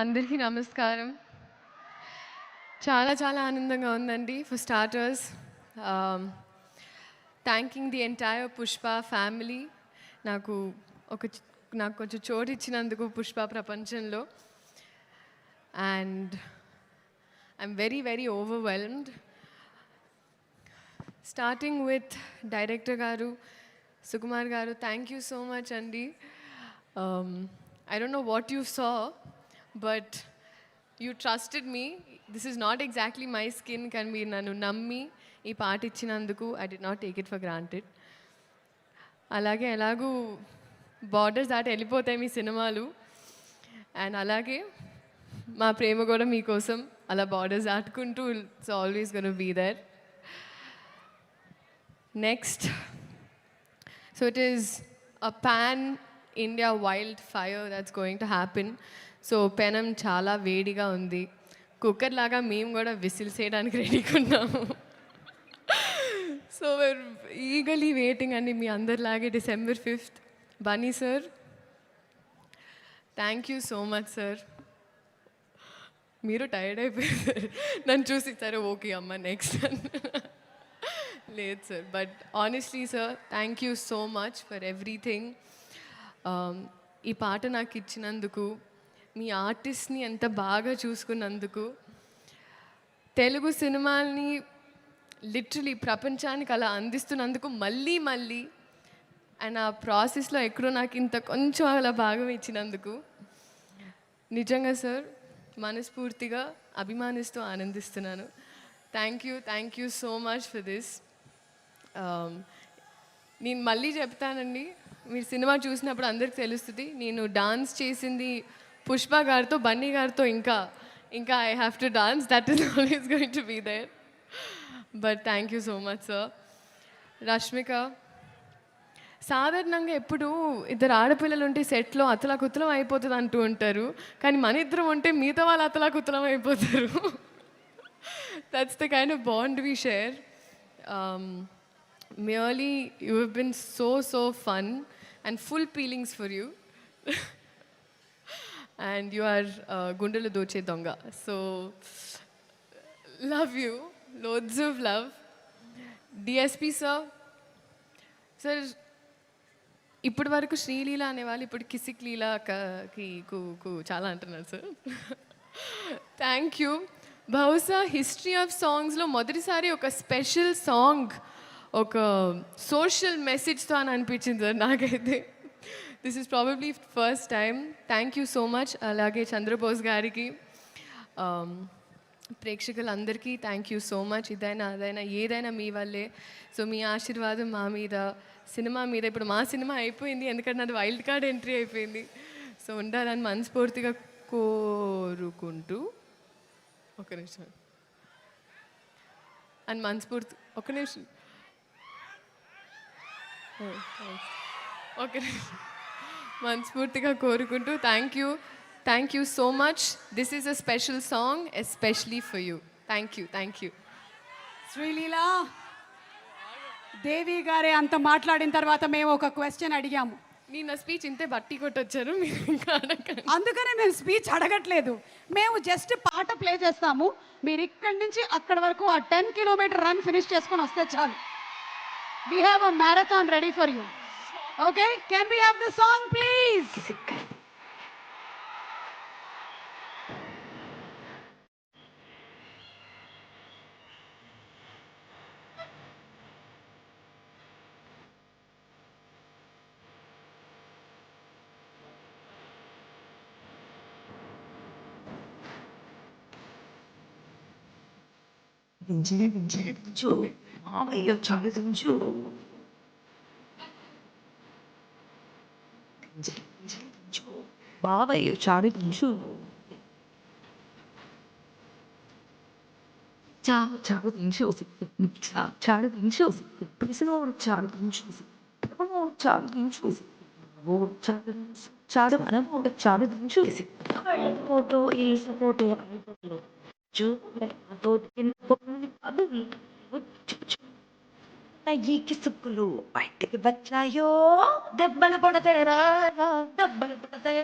అందరికీ నమస్కారం. చాలా చాలా ఆనందంగా ఉందండి. For starters thanking the entire Pushpa family. నాకు ఒక నాకు కొంచెం చోటు ఇచ్చినందుకు పుష్ప ప్రపంచంలో. And I'm very very overwhelmed. Starting with director గారు సుకుమార్ గారు, థ్యాంక్ యూ సో మచ్ అండి. I don't know what you saw, but you trusted me. This is not exactly my skin. Can be nanu nammi ee part ichinanduku I did not take it for granted. అలాగే ఎలాగూ borders దాటి వెళ్ళిపోతాయి మీ సినిమాలు, and అలాగే మా ప్రేమ కూడా మీకోసం అలా బార్డర్స్ దాటుకుంటూ it's always gonna be there. Next, so it is a pan India wildfire that's going to happen. So పెనం చాలా వేడిగా ఉంది. కుక్కర్ లాగా మేము కూడా విసిల్స్ వేయడానికి రెడీగా ఉన్నాము. సో we're eagerly waiting అండి మీ అందరిలాగే December 5th. Bunny sir, thank you so much sir. మీరు టైర్డ్ అయిపోయారు నన్ను చూసి, సరే ఓకే అమ్మ నెక్స్ట్ లేదు sir, but honestly sir thank you so much for everything. ఈ పాట నాకు ఇచ్చినందుకు, మీ ఆర్టిస్ట్ని ఎంత బాగా చూసుకున్నందుకు, తెలుగు సినిమాల్ని లిటరలీ ప్రపంచానికి అలా అందిస్తున్నందుకు మళ్ళీ మళ్ళీ, అండ్ ఆ ప్రాసెస్లో ఎక్కడో నాకు ఇంత కొంచెం అలా భాగం ఇచ్చినందుకు నిజంగా సార్ మనస్ఫూర్తిగా అభిమానిస్తూ ఆనందిస్తున్నాను. Thank you so much for this. నేను మళ్ళీ చెప్తానండి, మీరు సినిమా చూసినప్పుడు అందరికి తెలుస్తుంది నేను డాన్స్ చేసింది పుష్ప గారితో, బన్నీ గారితో. ఇంకా I have to dance, that is always going to be there. But thank you so much sir. Rashmika, సాధారణంగా ఎప్పుడు ఇద్దరు ఆడపిల్లలు ఉంటే సెట్లో అతలాకుతలం అయిపోతుంది అంటూ ఉంటారు, కానీ మన ఇద్దరం ఉంటే మిగతా వాళ్ళు అతలాకుతలం అయిపోతారు. That's the kind of bond we share. Merely, you have been so fun and full feelings for you. And you are Gundala Doche Donga. So, love you. Loads of love. DSP sir. Sir, ఇప్పటి వరకు శ్రీలీల అనేవాళ్ళు ఇప్పుడు కిసిక్ లీలాకి చాలా అంటున్నారు sir. Thank you. బహుశా history of సాంగ్స్లో మొదటిసారి ఒక స్పెషల్ సాంగ్ ఒక సోషల్ మెసేజ్తో అని అనిపించింది సార్ నాకైతే. This is probably first time. Thank you so much. అలాగే చంద్రబోస్ గారికి, ప్రేక్షకులందరికీ థ్యాంక్ యూ సో మచ్. ఇదైనా అదైనా ఏదైనా మీ వల్లే. సో మీ ఆశీర్వాదం మా మీద, సినిమా మీద. ఇప్పుడు మా సినిమా అయిపోయింది, ఎందుకంటే నాది వైల్డ్ కార్డ్ ఎంట్రీ అయిపోయింది. సో ఉండాలని మనస్ఫూర్తిగా కోరుకుంటూ, ఒక నిమిషం అండ్ మనస్ఫూర్తి, ఒక నిమిషం ఓకే, మనస్ఫూర్తిగా కోరుకుంటూ thank you so much. This is a special song especially for you. Thank you. Sreeleela Devi గారే అంత మాట్లాడిన తర్వాత మేము ఒక క్వశ్చన్ అడిగాము. నేను నా స్పీచ్ ఇంతే బట్టి కొట్టొచ్చారు, మీరు ఇంకా అడగండి. అందుకనే మేము స్పీచ్ అడగట్లేదు, మేము జస్ట్ పాట ప్లే చేస్తాము. మీరు ఇక్కడి నుంచి అక్కడ వరకు ఆ 10 కిలోమీటర్ రన్ ఫినిష్ చేసుకొని వస్తే చాలు. We have a marathon ready for you. Okay? Can we have the song, please? మామయ్య చదివించు, బావయ్య చదివించు, చదివించు, చదివించు, పిసినోడు చదివించు, చదివించు, చదివించు, చదివించు, ఫోటో ఈ ఫోటో ఈ కిసుకులు బయటికి వచ్చాయో దెబ్బలు పడతాయరా దెబ్బలు పడతాయి.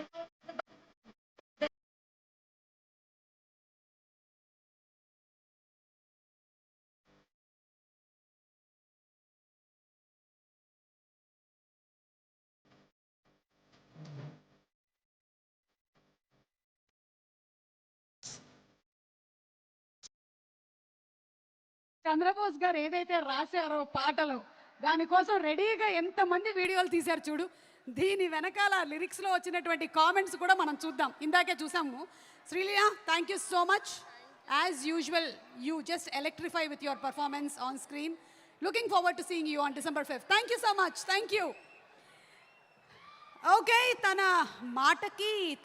చంద్రబోస్ గారు ఏదైతే రాశారో పాటలు దానికోసం రెడీగా ఎంతమంది వీడియోలు తీశారు చూడు. దీని వెనకాల లిరిక్స్లో వచ్చినటువంటి కామెంట్స్ కూడా మనం చూద్దాం. ఇందాకే చూసాము. Sreeleela, thank you so much. As usual you just electrify with your performance on screen. Looking forward to seeing you on December 5th. Thank you so much. Thank you. Okay, తన మాటకి